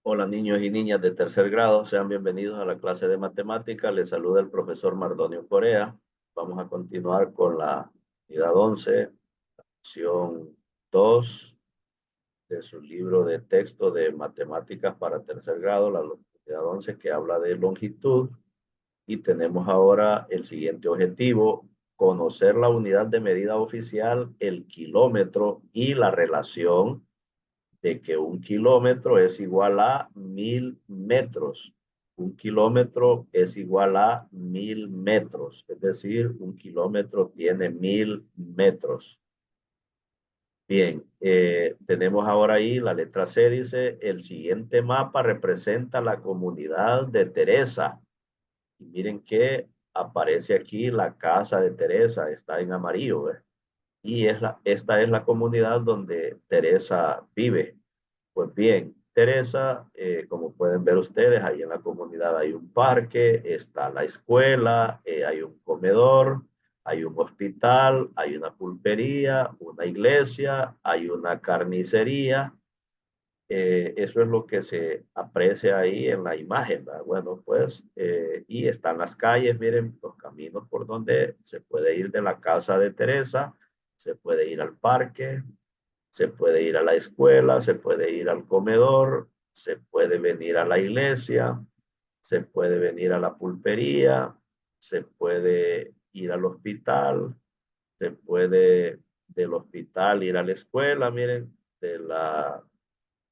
Hola niños y niñas de tercer grado, sean bienvenidos a la clase de matemática. Les saluda el profesor Mardonio Corea. Vamos a continuar con la unidad 11, sección 2 de su libro de texto de matemáticas para tercer grado, la unidad 11 que habla de longitud. Y tenemos ahora el siguiente objetivo: conocer la unidad de medida oficial, el kilómetro, y la relación de que un kilómetro es igual a 1000 metros. Un kilómetro es igual a 1000 metros, es decir, un kilómetro tiene 1000 metros. Bien, tenemos ahora ahí la letra C, dice, el siguiente mapa representa la comunidad de Teresa. Y miren que aparece aquí la casa de Teresa, está en amarillo, ¿ves? Y esta es la comunidad donde Teresa vive. Pues bien, Teresa, como pueden ver ustedes, ahí en la comunidad hay un parque, está la escuela, hay un comedor, hay un hospital, hay una pulpería, una iglesia, hay una carnicería. Eso es lo que se aprecia ahí en la imagen, ¿verdad? Bueno, pues, y están las calles, miren los caminos por donde se puede ir de la casa de Teresa, se puede ir al parque, se puede ir a la escuela, se puede ir al comedor, se puede venir a la iglesia, se puede venir a la pulpería, se puede ir al hospital, se puede del hospital ir a la escuela, miren,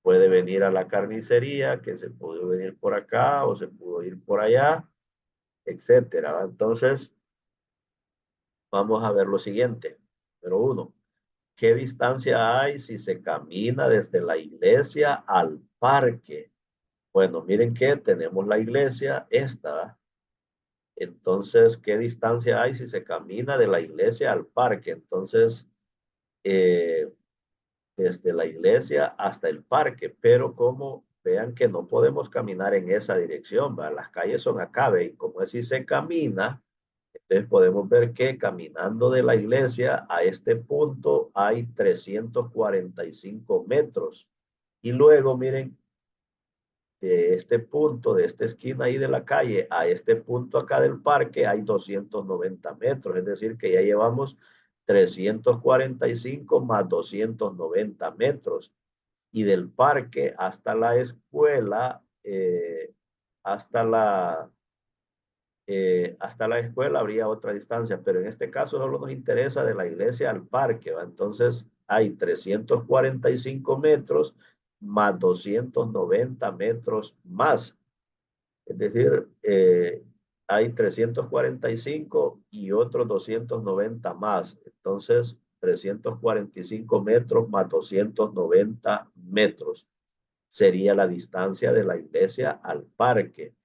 puede venir a la carnicería, que se pudo venir por acá o se pudo ir por allá, etcétera. Entonces, vamos a ver lo siguiente. Número uno. ¿Qué distancia hay si se camina desde la iglesia al parque? Bueno, miren que tenemos la iglesia, esta. Entonces, ¿qué distancia hay si se camina de la iglesia al parque? Entonces, eh, desde la iglesia hasta el parque, pero como vean que no podemos caminar en esa dirección, ¿va? Las calles son acá, ¿ve? Y como así se camina, entonces podemos ver que caminando de la iglesia a este punto hay 345 metros. Y luego, miren, de este punto, de esta esquina ahí de la calle a este punto acá del parque hay 290 metros. Es decir, que ya llevamos 345 más 290 metros. Y del parque hasta la hasta la escuela habría otra distancia, pero en este caso solo nos interesa de la iglesia al parque, ¿va? Entonces hay 345 metros más 290 metros más. Es decir, hay 345 y otros 290 más. Entonces, 345 metros más 290 metros sería la distancia de la iglesia al parque.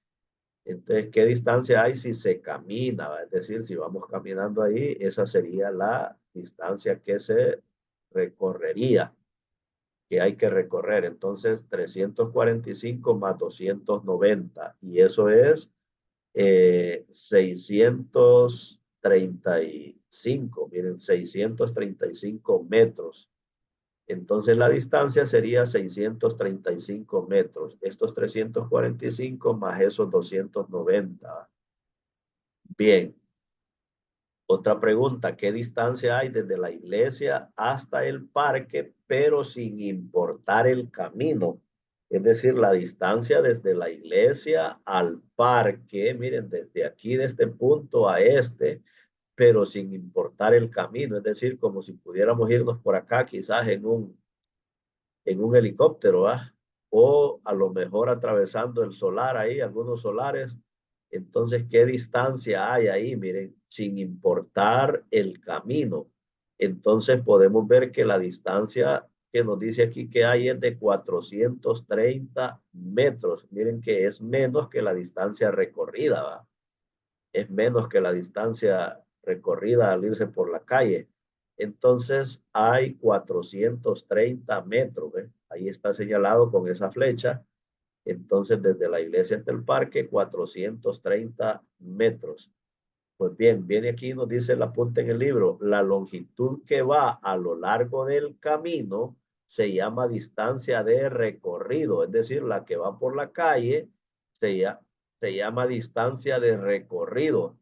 Entonces, ¿qué distancia hay si se camina? Es decir, si vamos caminando ahí, esa sería la distancia que se recorrería, que hay que recorrer. Entonces, 345 más 290, y eso es 635, miren, 635 metros. Entonces la distancia sería 635 metros. Estos 345 más esos 290. Bien, otra pregunta: ¿qué distancia hay desde la iglesia hasta el parque, pero sin importar el camino? Es decir, la distancia desde la iglesia al parque, miren, desde aquí, de este punto a este, pero sin importar el camino. Es decir, como si pudiéramos irnos por acá, quizás en un helicóptero, ¿ah? O a lo mejor atravesando el solar ahí, algunos solares. Entonces, ¿qué distancia hay ahí? Miren, sin importar el camino. Entonces, podemos ver que la distancia que nos dice aquí que hay es de 430 metros. Miren que es menos que la distancia recorrida, ¿va? Es menos que la distancia recorrida al irse por la calle. Entonces hay 430 metros, ¿ves? Ahí está señalado con esa flecha. Entonces desde la iglesia hasta el parque, 430 metros. Pues bien, viene aquí y nos dice el apunte en el libro: la longitud que va a lo largo del camino se llama distancia de recorrido, es decir, la que va por la calle se llama distancia de recorrido.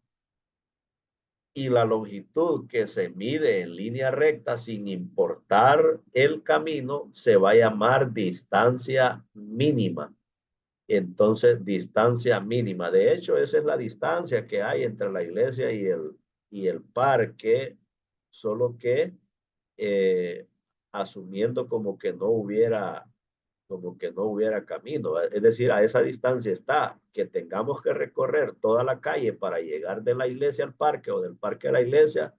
Y la longitud que se mide en línea recta sin importar el camino se va a llamar distancia mínima. Entonces, distancia mínima. De hecho, esa es la distancia que hay entre la iglesia y el parque, solo que asumiendo como que no hubiera camino. Es decir, a esa distancia está que tengamos que recorrer toda la calle para llegar de la iglesia al parque o del parque a la iglesia,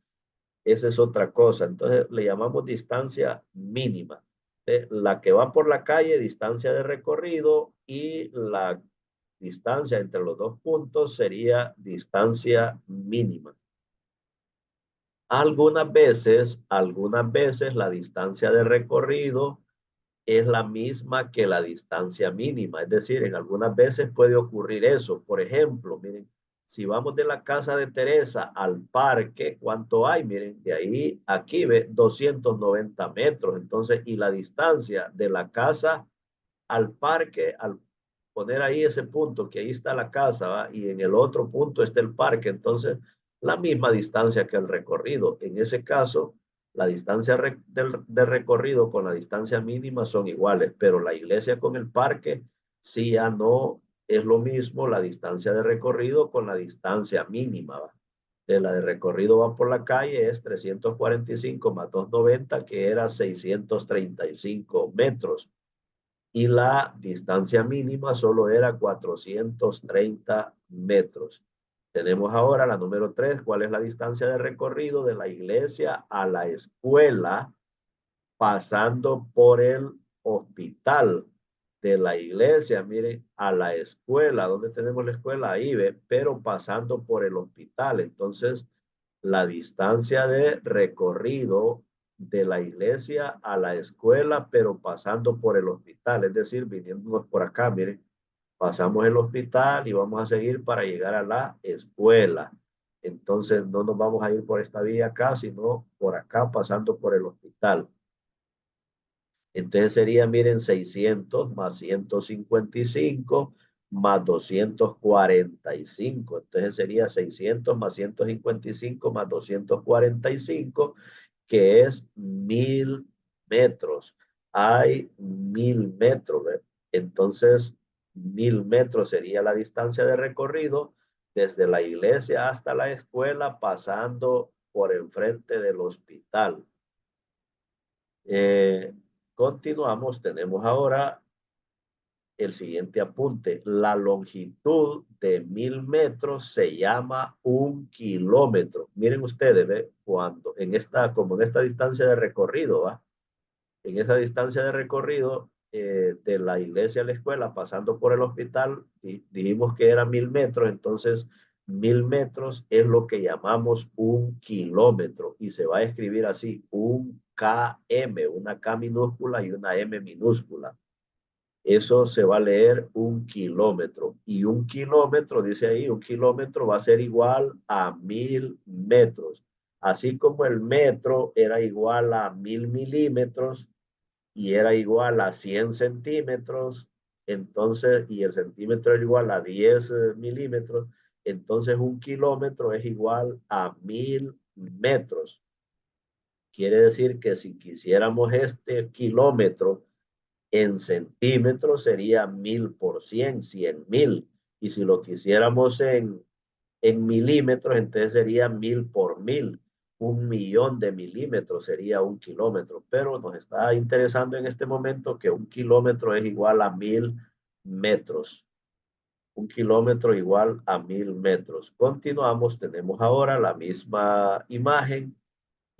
esa es otra cosa. Entonces le llamamos distancia mínima. La que va por la calle, distancia de recorrido, y la distancia entre los dos puntos sería distancia mínima. Algunas veces la distancia de recorrido es la misma que la distancia mínima. Es decir, en algunas veces puede ocurrir eso. Por ejemplo, miren, si vamos de la casa de Teresa al parque, ¿cuánto hay? Miren, de ahí aquí ve 290 metros. Entonces, y la distancia de la casa al parque, al poner ahí ese punto, que ahí está la casa, ¿va? Y en el otro punto está el parque, entonces la misma distancia que el recorrido. En ese caso, la distancia de recorrido con la distancia mínima son iguales, pero la iglesia con el parque sí ya no es lo mismo la distancia de recorrido con la distancia mínima, ¿va? De la de recorrido va por la calle es 345 más 290, que era 635 metros, y la distancia mínima solo era 430 metros. Tenemos ahora la número 3. ¿Cuál es la distancia de recorrido de la iglesia a la escuela pasando por el hospital? De la iglesia, miren, a la escuela. ¿Dónde tenemos la escuela? Ahí ve, pero pasando por el hospital. Entonces, la distancia de recorrido de la iglesia a la escuela, pero pasando por el hospital, es decir, viniéndonos por acá, miren, pasamos el hospital y vamos a seguir para llegar a la escuela. Entonces, no nos vamos a ir por esta vía acá, sino por acá, pasando por el hospital. Entonces sería, miren, 600 más 155 más 245. Entonces sería 600 más 155 más 245, que es 1000 metros. Hay 1000 metros, ¿ve? Entonces, 1000 metros sería la distancia de recorrido desde la iglesia hasta la escuela, pasando por enfrente del hospital. Eh, Continuamos, tenemos ahora el siguiente apunte. La longitud de 1000 metros se llama 1 kilómetro. Miren ustedes, ¿ve? Cuando como en esta distancia de recorrido, ¿va? En esa distancia de recorrido de la iglesia a la escuela, pasando por el hospital, dijimos que era 1000 metros, entonces 1000 metros es lo que llamamos 1 kilómetro, y se va a escribir así, un KM, una K minúscula y una M minúscula. Eso se va a leer 1 kilómetro. Y 1 kilómetro, dice ahí, 1 kilómetro va a ser igual a 1000 metros. Así como el metro era igual a 1000 milímetros y era igual a 100 centímetros, entonces, y el centímetro era igual a 10 milímetros, entonces 1 kilómetro es igual a 1000 metros. Quiere decir que si quisiéramos este kilómetro en centímetros sería 1000 por 100, 100.000. Y si lo quisiéramos en milímetros, entonces sería 1000 por 1000. 1.000.000 de milímetros sería 1 kilómetro. Pero nos está interesando en este momento que 1 kilómetro es igual a 1000 metros. 1 kilómetro igual a 1000 metros. Continuamos, tenemos ahora la misma imagen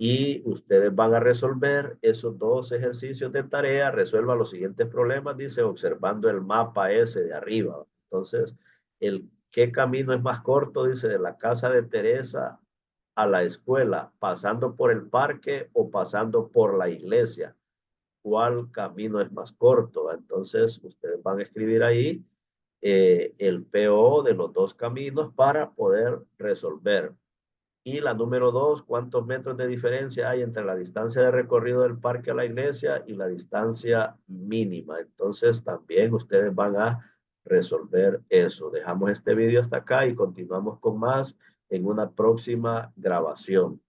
y ustedes van a resolver esos dos ejercicios de tarea. Resuelva los siguientes problemas, dice, observando el mapa ese de arriba. Entonces, ¿qué camino es más corto? Dice, de la casa de Teresa a la escuela, pasando por el parque o pasando por la iglesia. ¿Cuál camino es más corto? Entonces, ustedes van a escribir ahí el PO de los dos caminos para poder resolver. Y la número 2, ¿cuántos metros de diferencia hay entre la distancia de recorrido del parque a la iglesia y la distancia mínima? Entonces también ustedes van a resolver eso. Dejamos este video hasta acá y continuamos con más en una próxima grabación.